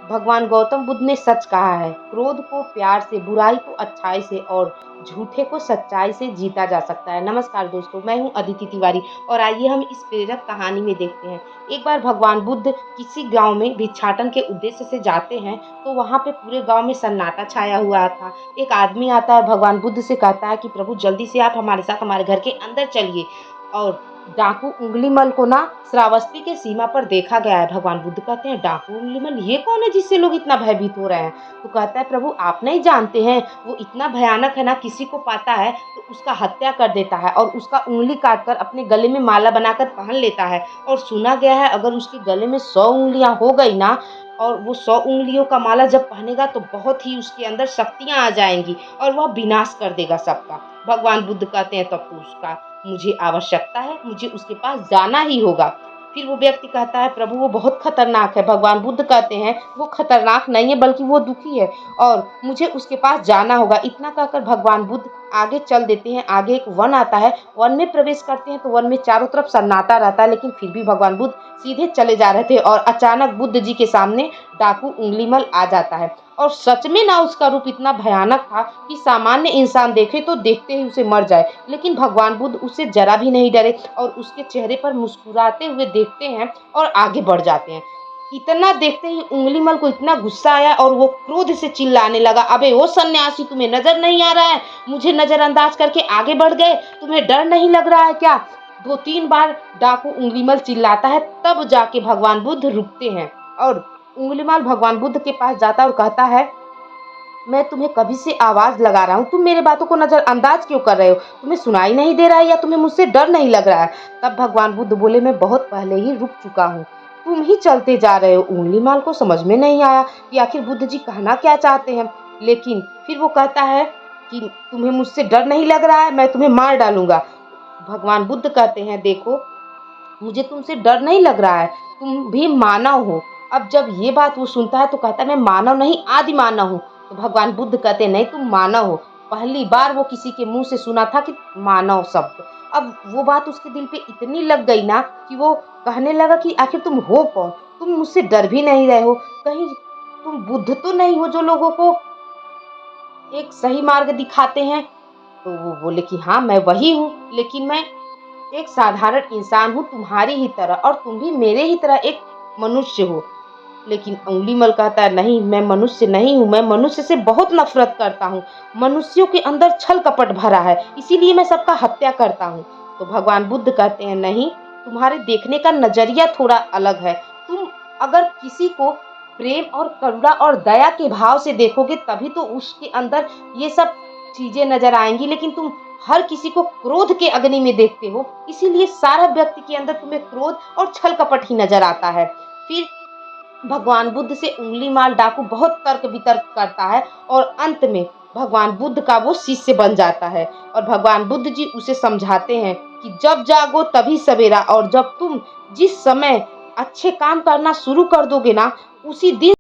भगवान गौतम बुद्ध ने सच कहा है, क्रोध को प्यार से, बुराई को अच्छाई से और झूठे को सच्चाई से जीता जा सकता है। नमस्कार दोस्तों, मैं हूं अदिति तिवारी और आइए हम इस प्रेरक कहानी में देखते हैं। एक बार भगवान बुद्ध किसी गांव में भिक्षाटन के उद्देश्य से जाते हैं, तो वहां पे पूरे गांव में सन्नाटा छाया हुआ था। एक आदमी आता है, भगवान बुद्ध से कहता है कि प्रभु जल्दी से आप हमारे साथ हमारे घर के अंदर चलिए। और डाकू उंगलीमल को ना श्रावस्ती के सीमा पर देखा गया है। भगवान बुद्ध कहते हैं, डाकू उंगलीमल ये कौन है जिससे लोग इतना भयभीत हो रहे हैं? तो कहता है, प्रभु आप नहीं जानते हैं, वो इतना भयानक है ना, किसी को पाता है तो उसका हत्या कर देता है और उसका उंगली काटकर अपने गले में माला बनाकर पहन लेता है। और सुना गया है अगर उसके गले में 100 उंगलियां हो गई ना, और वो 100 उंगलियों का माला जब पहनेगा तो बहुत ही उसके अंदर शक्तियां आ जाएंगी और वह विनाश कर देगा सबका। भगवान बुद्ध कहते हैं, तब तो उसका मुझे आवश्यकता है, मुझे उसके पास जाना ही होगा। फिर वो व्यक्ति कहता है, प्रभु वो बहुत खतरनाक है। भगवान बुद्ध कहते हैं, वो खतरनाक नहीं है बल्कि वो दुखी है और मुझे उसके पास जाना होगा। इतना कहकर भगवान बुद्ध आगे चल देते हैं। आगे एक वन आता है, वन में प्रवेश करते हैं तो वन में चारों तरफ सन्नाटा रहता है, लेकिन फिर भी भगवान बुद्ध सीधे चले जा रहे थे और अचानक बुद्ध जी के सामने डाकू उंगलीमल आ जाता है। और सच में ना उसका रूप इतना भयानक था कि सामान्य इंसान देखे तो देखते ही उसे मर जाए, लेकिन भगवान बुद्ध उससे जरा भी नहीं डरे और उसके चेहरे पर मुस्कुराते हुए देखते हैं और आगे बढ़ जाते हैं। इतना देखते ही उंगलीमल को इतना गुस्सा आया और वो क्रोध से चिल्लाने लगा, अबे ओ सन्यासी, तुम्हें नजर नहीं आ रहा है? मुझे नजरअंदाज करके आगे बढ़ गए, तुम्हें डर नहीं लग रहा है क्या? 2-3 बार डाकू उंगलीमल चिल्लाता है, तब जाके भगवान बुद्ध रुकते हैं और उंगलीमल भगवान बुद्ध के पास जाता है और कहता है, मैं तुम्हें कभी से आवाज लगा रहा हूँ, तुम मेरे बातों को नजरअंदाज क्यों कर रहे हो? तुम्हें सुनाई नहीं दे रहा है या तुम्हें मुझसे डर नहीं लग रहा है? तब भगवान बुद्ध बोले, मैं बहुत पहले ही रुक चुका हूँ, तुम ही चलते जा रहे हो। उंगलीमल को समझ में नहीं आया कि आखिर बुद्ध जी कहना क्या चाहते हैं, लेकिन फिर वो कहता है कि तुम्हें मुझसे डर नहीं लग रहा है, मैं तुम्हें मार डालूंगा। भगवान बुद्ध कहते हैं, देखो मुझे तुमसे डर नहीं लग रहा है, तुम भी मानव हो। अब जब ये बात वो सुनता है तो कहता है, मैं मानव नहीं आदि मानव हूँ। तो भगवान बुद्ध कहते हैं, नहीं तुम मानव हो। पहली बार वो किसी के मुंह से सुना था कि मानव शब्द। अब वो बात उसके दिल पे इतनी लग गई ना कि वो कहने लगा कि आखिर तुम हो कौन? तुम मुझसे डर भी नहीं रहे हो, कहीं तुम बुद्ध तो नहीं हो जो लोगों को एक सही मार्ग दिखाते हैं? तो वो बोले कि हाँ मैं वही हूँ, लेकिन मैं एक साधारण इंसान हूँ तुम्हारी ही तरह, और तुम भी मेरे ही तरह एक मनुष्य हो। लेकिन उंगलीमल कहता है, नहीं मैं मनुष्य नहीं हूँ, मैं मनुष्य से बहुत नफरत करता हूँ। मनुष्यों के अंदर छल कपट भरा है, इसीलिए मैं सबका हत्या करता हूँ। तो भगवान बुद्ध कहते हैं, नहीं तुम्हारे देखने का नजरिया थोड़ा अलग है। तुम अगर किसी को प्रेम और करुणा और दया के भाव से देखोगे तभी तो उसके अंदर ये सब चीजें नजर आएंगी, लेकिन तुम हर किसी को क्रोध के अग्नि में देखते हो, इसीलिए सारा व्यक्ति के अंदर तुम्हें क्रोध और छल कपट ही नजर आता है। फिर भगवान बुद्ध से उंगलीमल डाकू बहुत तर्क वितर्क करता है और अंत में भगवान बुद्ध का वो शिष्य बन जाता है। और भगवान बुद्ध जी उसे समझाते हैं कि जब जागो तभी सवेरा, और जब तुम जिस समय अच्छे काम करना शुरू कर दोगे ना, उसी दिन